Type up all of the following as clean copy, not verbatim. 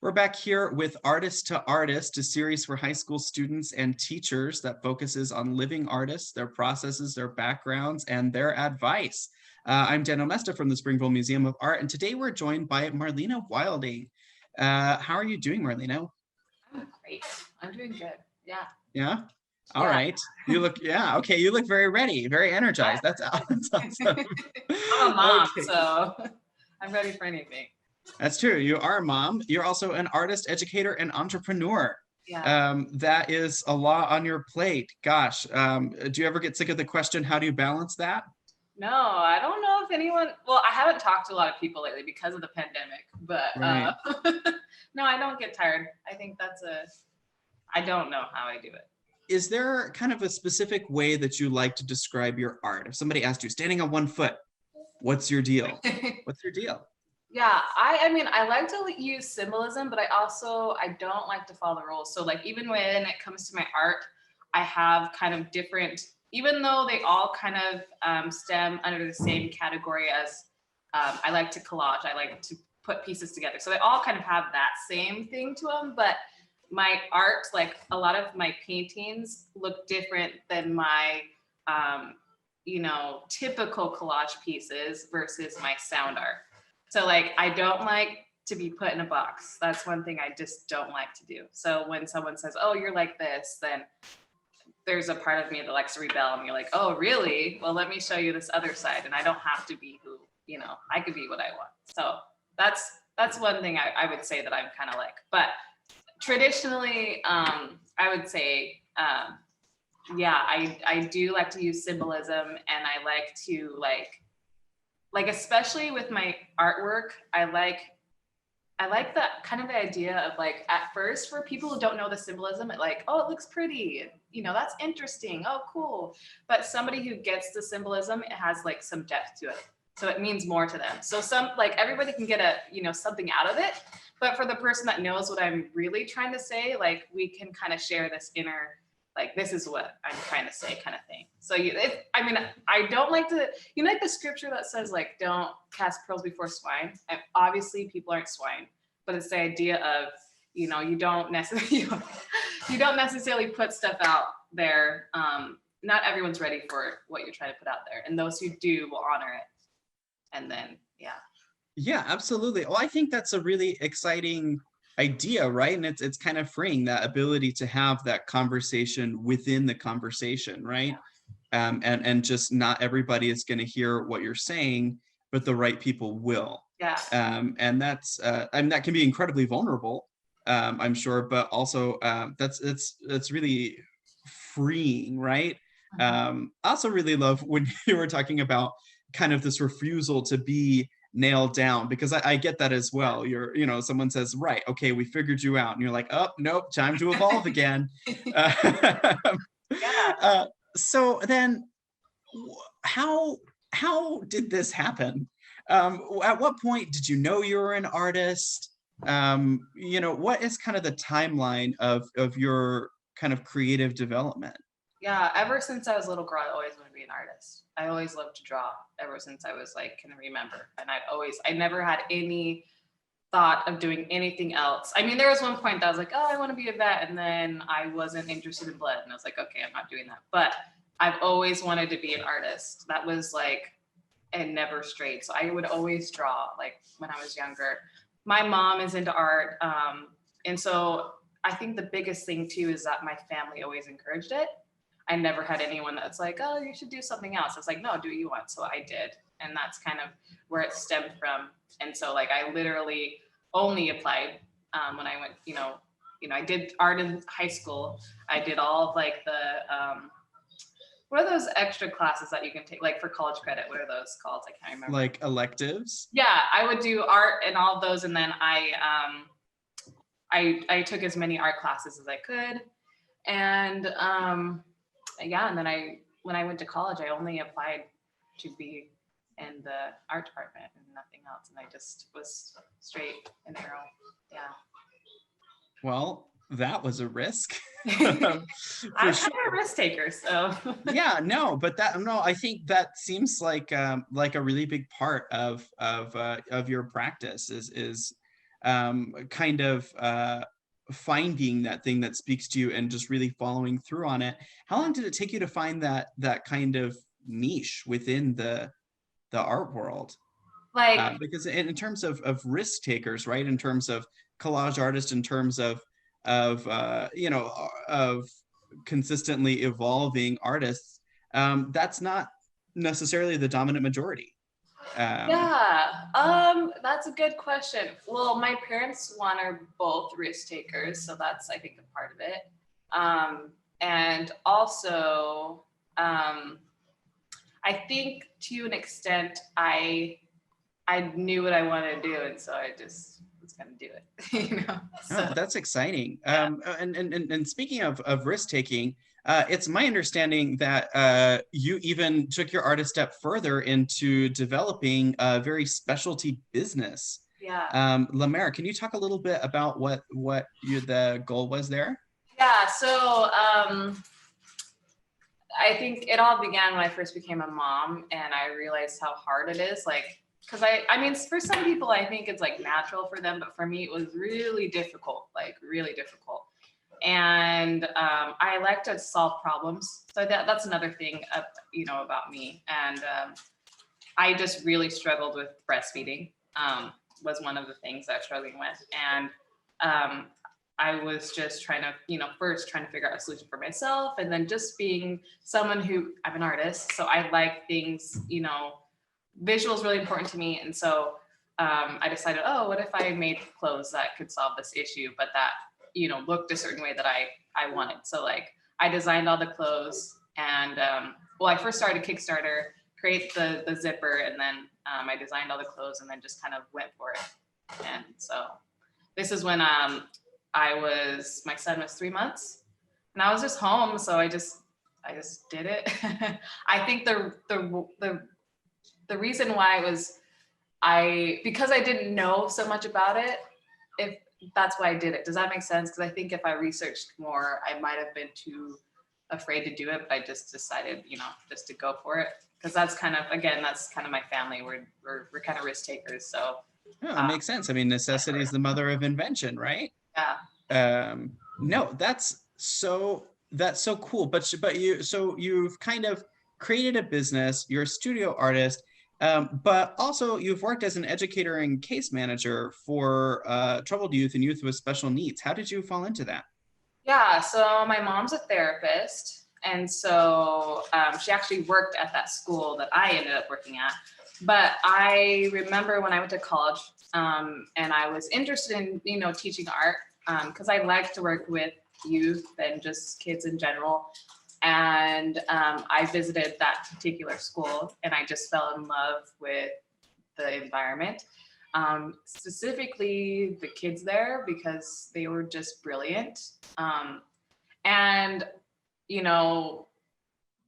We're back here with Artist to Artist, a series for high school students and teachers that focuses on living artists, their processes, their backgrounds, and their advice. I'm Daniel Mesta from the Springville Museum of Art, and today we're joined by Marlena Wilding. How are you doing, Marlena? I'm great. I'm doing good. Yeah. Yeah? All Yeah. right. You look, yeah, okay, you look very ready, very energized. That's awesome. I'm a mom, Okay. so I'm ready for anything. That's true. You are a mom. You're also an artist, educator, and entrepreneur. Yeah. That is a lot on your plate. Gosh, do you ever get sick of the question, how do you balance that? No, I don't know if anyone, well, I haven't talked to a lot of people lately because of the pandemic, but Right. no, I don't get tired. I think I don't know how I do it. Is there kind of a specific way that you like to describe your art? If somebody asked you, standing on one foot, what's your deal? What's your deal? Yeah, I mean, I like to use symbolism, but I don't like to follow the rules. So like, even when it comes to my art, I have kind of different, even though they all kind of stem under the same category as I like to collage, I like to put pieces together. So they all kind of have that same thing to them, but my art, like a lot of my paintings look different than my, typical collage pieces versus my sound art. So like, I don't like to be put in a box. That's one thing I just don't like to do. So when someone says, oh, you're like this, then there's a part of me that likes to rebel and be like, oh, really? Well, let me show you this other side. And I don't have to be who, I could be what I want. So that's one thing I would say that I'm kind of like. But traditionally, I would say, I do like to use symbolism, and I like to like especially with my artwork, I like that kind of the idea of like, at first, for people who don't know the symbolism, it like, oh, it looks pretty, that's interesting, oh cool. But somebody who gets the symbolism, it has like some depth to it, so it means more to them. So everybody can get something out of it, but for the person that knows what I'm really trying to say, like, we can kind of share this inner, like, this is what I'm trying to say kind of thing. So I don't like to, like the scripture that says, like, don't cast pearls before swine. And obviously people aren't swine, but it's the idea of, you don't necessarily put stuff out there. Not everyone's ready for what you're trying to put out there. And those who do will honor it. And then, yeah. Yeah, absolutely. Well, I think that's a really exciting idea, right? And it's kind of freeing, that ability to have that conversation within the conversation, right? And just not everybody is going to hear what you're saying, but the right people will. Yeah. And that's that can be incredibly vulnerable, I'm sure, but also it's really freeing, right? I also really love when you were talking about kind of this refusal to be nailed down, because I get that as well. Someone says, right, okay, we figured you out, and you're like, oh, nope, time to evolve again. Yeah. So then how did this happen? At what point did you know you were an artist? What is kind of the timeline of your kind of creative development? Yeah, ever since I was a little girl, I always wanted to be an artist. I always loved to draw ever since I was like, can remember. And I never had any thought of doing anything else. I mean, there was one point that I was like, oh, I want to be a vet. And then I wasn't interested in blood. And I was like, okay, I'm not doing that. But I've always wanted to be an artist. That was like, and never strayed. So I would always draw, like when I was younger. My mom is into art. And so I think the biggest thing too is that my family always encouraged it. I never had anyone that's like, oh, you should do something else. It's like, no, do what you want. So I did. And that's kind of where it stemmed from. And so like, I literally only applied when I went, I did art in high school. I did all of like the, what are those extra classes that you can take, like for college credit? What are those called? I can't remember. Like electives? Yeah, I would do art and all of those. And then I took as many art classes as I could. And, and then when I went to college, I only applied to be in the art department and nothing else. And I just was straight and narrow. Yeah. Well, that was a risk. I'm kind of a risk taker, so. Yeah, no, but I think that seems like a really big part of your practice is kind of finding that thing that speaks to you and just really following through on it. How long did it take you to find that kind of niche within the art world? Like, Because in terms of risk takers, right? In terms of collage artists, in terms of consistently evolving artists, that's not necessarily the dominant majority. Um, yeah, that's a good question. Well, my parents, one, are both risk takers, so that's, I think, a part of it. And also, I think to an extent, I knew what I wanted to do, and so I just was gonna do it, you know. Oh, So that's exciting. yeah, And speaking of risk taking, it's my understanding that you even took your art a step further into developing a very specialty business. yeah, Lemaire, can you talk a little bit about what the goal was there? yeah. So I think it all began when I first became a mom, and I realized how hard it is. Like, because I mean, for some people, I think it's like natural for them, but for me, it was really difficult, like really difficult. And I like to solve problems, so that's another thing, about me. And I just really struggled with breastfeeding. Was one of the things I was struggling with, and um, I was just trying to, first trying to figure out a solution for myself, and then just being someone who, I'm an artist, so I like things, visual is really important to me, and so I decided, oh, what if I made clothes that could solve this issue, but that looked a certain way that I wanted. So like I designed all the clothes, and well, I first started Kickstarter, create the zipper, and then I designed all the clothes, and then just kind of went for it. And so this is when my son was 3 months, and I was just home, so I just did it. I think the reason why it was because I didn't know so much about it, if that's why I did it. Does that make sense? Because I think if I researched more, I might have been too afraid to do it, but I just decided, just to go for it. Because that's kind of my family. We're kind of risk takers. So Oh, it makes sense. I mean, necessity is the mother of invention, right? yeah. No, that's so cool. But you've kind of created a business. You're a studio artist, but also you've worked as an educator and case manager for troubled youth and youth with special needs. How did you fall into that? Yeah, so my mom's a therapist, and so she actually worked at that school that I ended up working at. But I remember when I went to college, and I was interested in teaching art, because I like to work with youth and just kids in general. And I visited that particular school, and I just fell in love with the environment, specifically the kids there, because they were just brilliant. And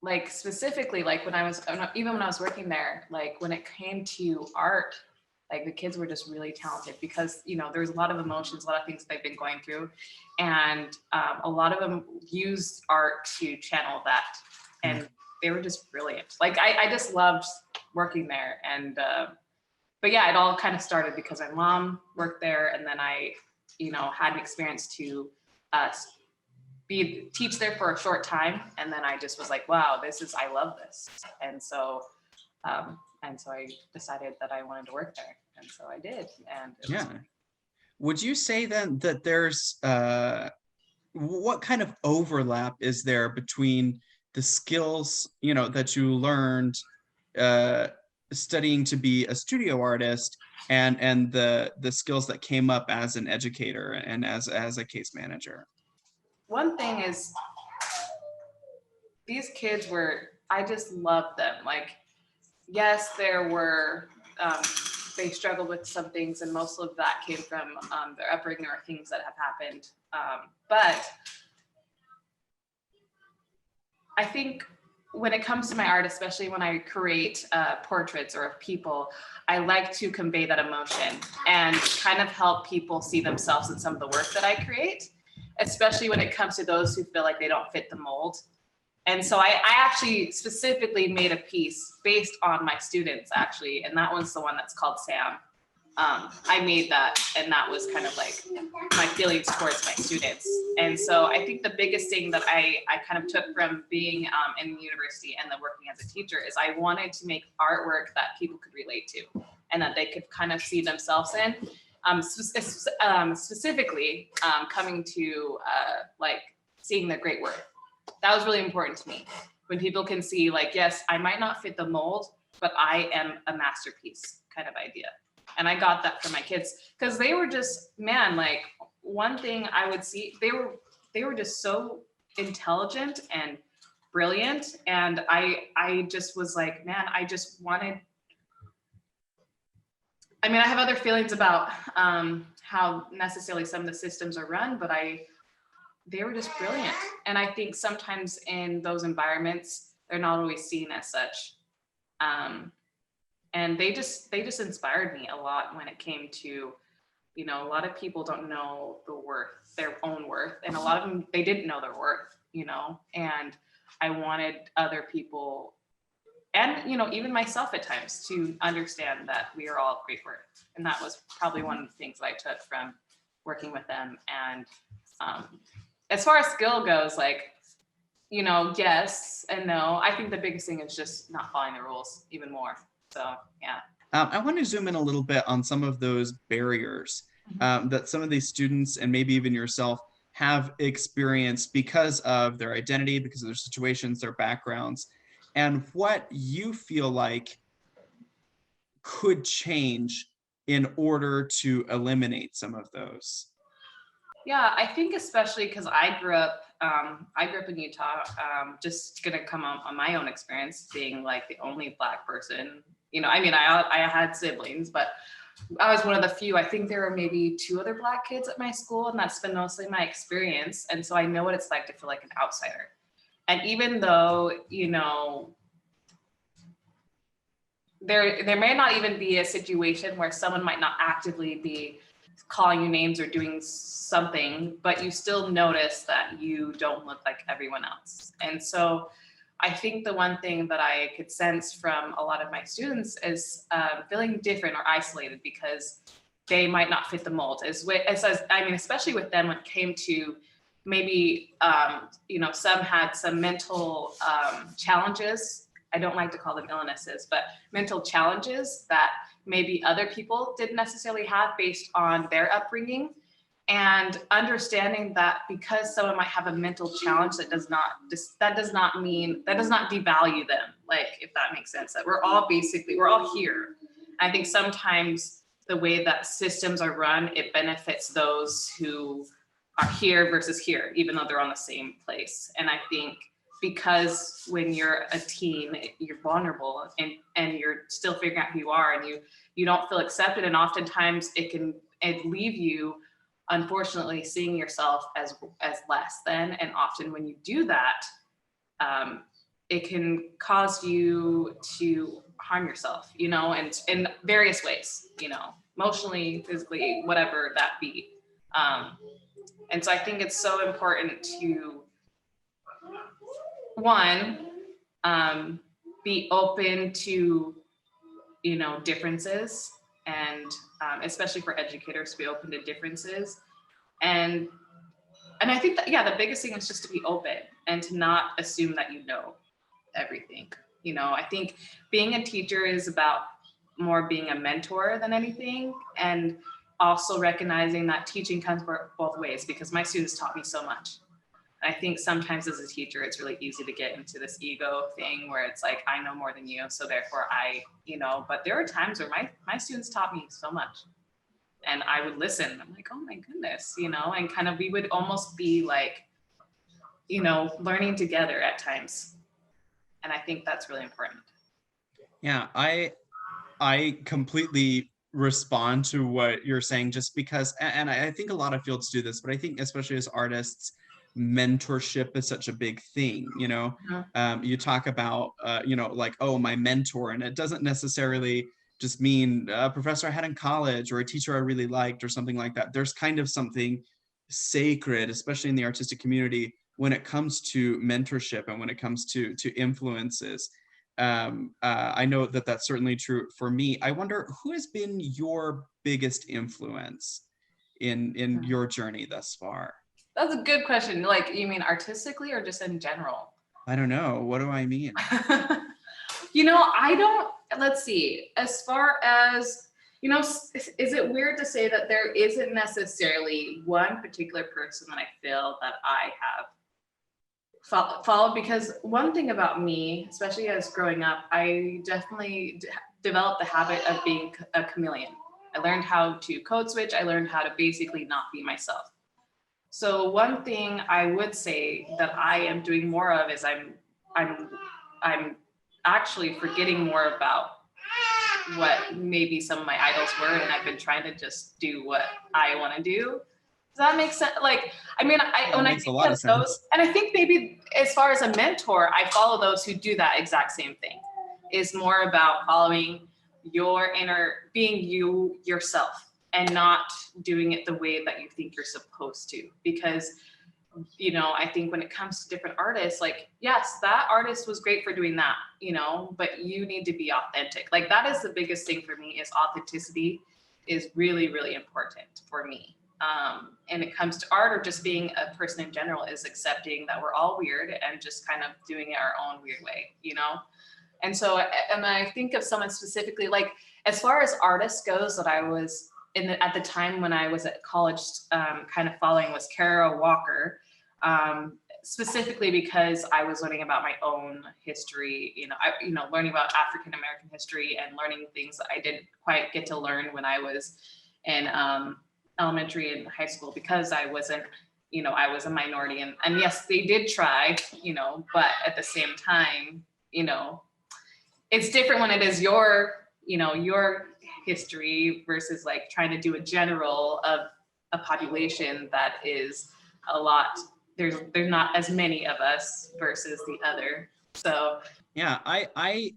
like specifically, like when I was working there, like when it came to art, like the kids were just really talented, because there was a lot of emotions, a lot of things they've been going through, and a lot of them used art to channel that, and they were just brilliant. Like I just loved working there. And but yeah, it all kind of started because my mom worked there, and then I had an experience to teach there for a short time, and then I just was like, wow, I love this. And so I decided that I wanted to work there, and so I did. And Yeah. Would you say then that there's what kind of overlap is there between the skills that you learned uh, studying to be a studio artist and the skills that came up as an educator and as a case manager? one thing is, these kids I just loved them. Like, yes, there were, they struggled with some things, and most of that came from their upbringing or things that have happened. But I think when it comes to my art, especially when I create portraits or of people, I like to convey that emotion and kind of help people see themselves in some of the work that I create, especially when it comes to those who feel like they don't fit the mold. And so I actually specifically made a piece based on my students, actually, and that one's the one that's called Sam. I made that, and that was kind of like my feelings towards my students. And so I think the biggest thing that I kind of took from being in university and then working as a teacher is I wanted to make artwork that people could relate to and that they could kind of see themselves in. Specifically coming to like seeing their great work. That was really important to me. When people can see like, yes, I might not fit the mold, but I am a masterpiece kind of idea. And I got that from my kids because they were just, man, like one thing I would see, they were just so intelligent and brilliant. And I just was like, man, I just wanted, I mean, I have other feelings about how necessarily some of the systems are run, but they were just brilliant. And I think sometimes in those environments, they're not always seen as such. And they just inspired me a lot when it came to, you know, a lot of people don't know their own worth. And a lot of them, they didn't know their worth, you know, and I wanted other people and, you know, even myself at times to understand that we are all great work. And that was probably one of the things that I took from working with them. And as far as skill goes, like, you know, yes and no. I think the biggest thing is just not following the rules even more. So, yeah. I want to zoom in a little bit on some of those barriers that some of these students and maybe even yourself have experienced because of their identity, because of their situations, their backgrounds, and what you feel like could change in order to eliminate some of those. Yeah, I think especially because I grew up in Utah. Just gonna come on my own experience, being like the only Black person. You know, I mean, I had siblings, but I was one of the few. I think there were maybe 2 other Black kids at my school, and that's been mostly my experience. And so I know what it's like to feel like an outsider. And even though, you know, there may not even be a situation where someone might not actively be calling you names or doing something, but you still notice that you don't look like everyone else. And so I think the one thing that I could sense from a lot of my students is feeling different or isolated because they might not fit the mold. I mean, especially with them when it came to maybe, you know, some had some mental challenges. I don't like to call them illnesses, but mental challenges that maybe other people didn't necessarily have based on their upbringing. And understanding that because someone might have a mental challenge, that does not devalue them. Like, if that makes sense, that we're all here. I think sometimes the way that systems are run, it benefits those who are here versus here, even though they're on the same place. And I think because when you're a teen, you're vulnerable and you're still figuring out who you are, and you don't feel accepted. And oftentimes it leave you, unfortunately, seeing yourself as less than. And often when you do that, it can cause you to harm yourself, you know, and in various ways, you know, emotionally, physically, whatever that be. And so I think it's so important to, one, be open to, you know, differences, and especially for educators to be open to differences. And I think that, yeah, the biggest thing is just to be open and to not assume that you know everything. You know, I think being a teacher is about more being a mentor than anything, and also recognizing that teaching comes both ways, because my students taught me so much. I think sometimes as a teacher, it's really easy to get into this ego thing where it's like, I know more than you, so therefore you know, but there are times where my students taught me so much, and I would listen. I'm like, oh my goodness, you know, and kind of, we would almost be like, you know, learning together at times. And I think that's really important. Yeah, I completely respond to what you're saying, just because, and I think a lot of fields do this, but I think especially as artists, mentorship is such a big thing. You know, you talk about, you know, like, oh, my mentor, and it doesn't necessarily just mean a professor I had in college or a teacher I really liked or something like that. There's kind of something sacred, especially in the artistic community, when it comes to mentorship and when it comes to influences. I know that that's certainly true for me. I wonder who has been your biggest influence in your journey thus far? That's a good question. Like, you mean artistically or just in general? I don't know. What do I mean? I don't, let's see, as far as, is it weird to say that there isn't necessarily one particular person that I feel that I have followed? Because one thing about me, especially as growing up, I definitely developed the habit of being a chameleon. I learned how to code switch. I learned how to basically not be myself. So one thing I would say that I am doing more of is I'm actually forgetting more about what maybe some of my idols were, and I've been trying to just do what I want to do. Does that make sense? Like, I mean, when I Makes a think lot of of those, sense. and I think maybe as far as a mentor, I follow those who do that exact same thing. Is more about following your inner, being you yourself, and not doing it the way that you think you're supposed to. Because I think when it comes to different artists, like, yes, that artist was great for doing that, but you need to be authentic. Like, that is the biggest thing for me, is authenticity is really, really important for me. And it comes to art, or just being a person in general, is accepting that we're all weird and just kind of doing it our own weird way, And so, and I think of someone specifically, like, as far as artists goes, that I was at the time when I was at college, kind of following, was Kara Walker. Specifically because I was learning about my own history, learning about African American history, and learning things that I didn't quite get to learn when I was in elementary and high school, because I wasn't, I was a minority, and yes, they did try, but at the same time, it's different when it is your history versus like trying to do a general of a population that is a lot. There's not as many of us versus the other. So Yeah, I'm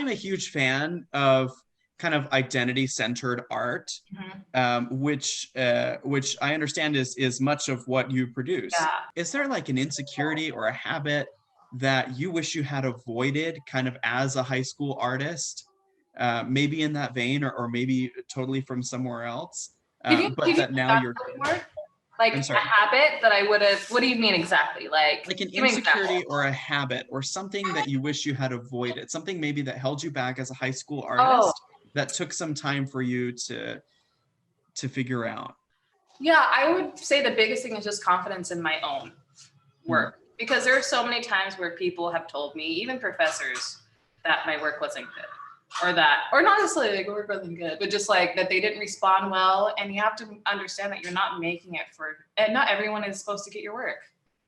a huge fan of kind of identity-centered art, which I understand is much of what you produce. yeah. Is there like an insecurity or a habit that you wish you had avoided kind of as a high school artist? Maybe in that vein, or maybe totally from somewhere else, Can but you that now that you're. more? Like I'm a sorry. habit that I would have. What do you mean exactly? Like, Like an give me an example. insecurity or a habit or something that you wish you had avoided, something maybe that held you back as a high school Oh, artist that took some time for you to figure out. yeah, I would say the biggest thing is just confidence in my own Hmm. work, because there are so many times where people have told me, even professors, that my work wasn't good, or not necessarily like work wasn't good, but just like that they didn't respond well. And you have to understand that you're not making it and not everyone is supposed to get your work.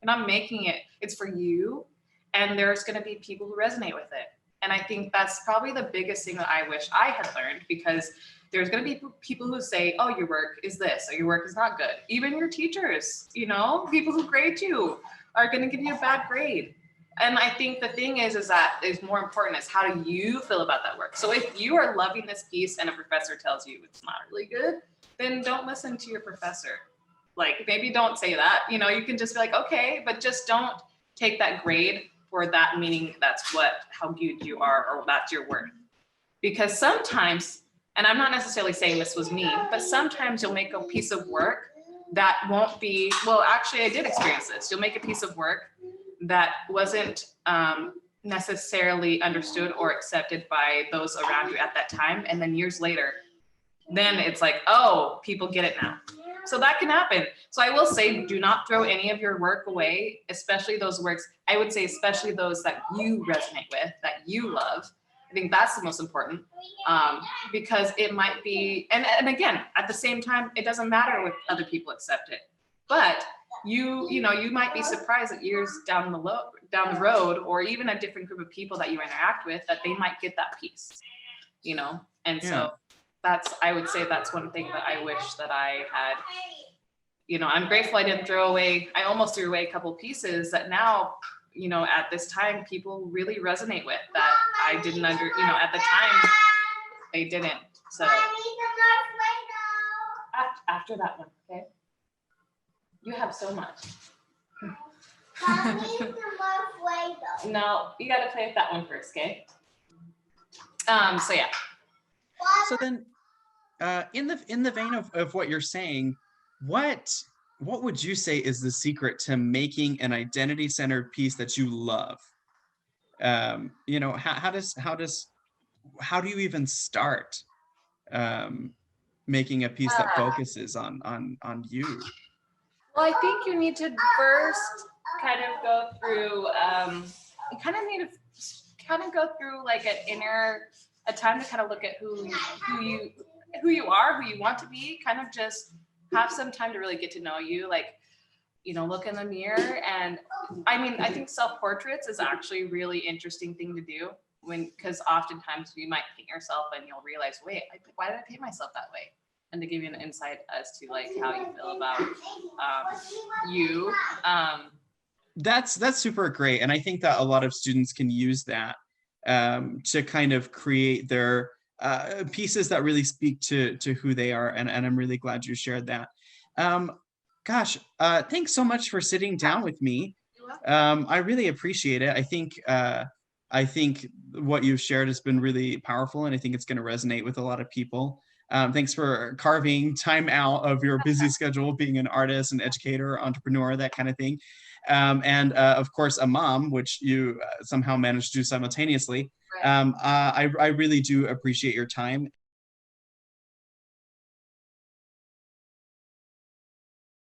You're not making it, it's for you. And there's going to be people who resonate with it. And I think that's probably the biggest thing that I wish I had learned, because there's going to be people who say, oh, your work is this, or your work is not good. Even your teachers, people who grade you are going to give you a bad grade. And I think the thing is that is more important is, how do you feel about that work? So if you are loving this piece and a professor tells you it's not really good, then don't listen to your professor. Like, maybe don't say that, you can just be like, okay, but just don't take that grade for that, meaning that's how good you are, or that's your worth. Because sometimes, and I'm not necessarily saying this was me, but sometimes you'll make a piece of work that won't be, well, actually I did experience this. You'll make a piece of work that wasn't necessarily understood or accepted by those around you at that time. And then years later, then it's like, oh, people get it now. So that can happen. So I will say, do not throw any of your work away, especially those works. I would say, especially those that you resonate with, that you love. I think that's the most important, because it might be, and again, at the same time, it doesn't matter if other people accept it, but you might be surprised that years down the road, or even a different group of people that you interact with, that they might get that piece, and so I would say that's one thing that I wish that I had. I'm grateful I didn't throw away. I almost threw away a couple pieces that now, at this time, people really resonate with, that I didn't at the time, they didn't. So after that one, okay? You have so much. No, you got to play with that one first, okay? So yeah. So then, in the vein of what you're saying, what would you say is the secret to making an identity-centered piece that you love? You know, how do you even start making a piece that focuses on you? Well, I think you need to first kind of go through, you kind of need to kind of go through like a time to kind of look at who you are, who you want to be, kind of just have some time to really get to know you, like, you know, look in the mirror. And I mean, I think self-portraits is actually a really interesting thing to do because oftentimes you might paint yourself and you'll realize, wait, why did I paint myself that way? And to give you an insight as to like how you feel about you. That's super great, and I think that a lot of students can use that to kind of create their pieces that really speak to who they are, and I'm really glad you shared that. Um, Gosh, thanks so much for sitting down with me. I really appreciate it. I think what you've shared has been really powerful, and I think it's going to resonate with a lot of people. Thanks for carving time out of your busy schedule, being an artist, an educator, entrepreneur, that kind of thing. And of course, a mom, which you somehow managed to do simultaneously. Right. I really do appreciate your time.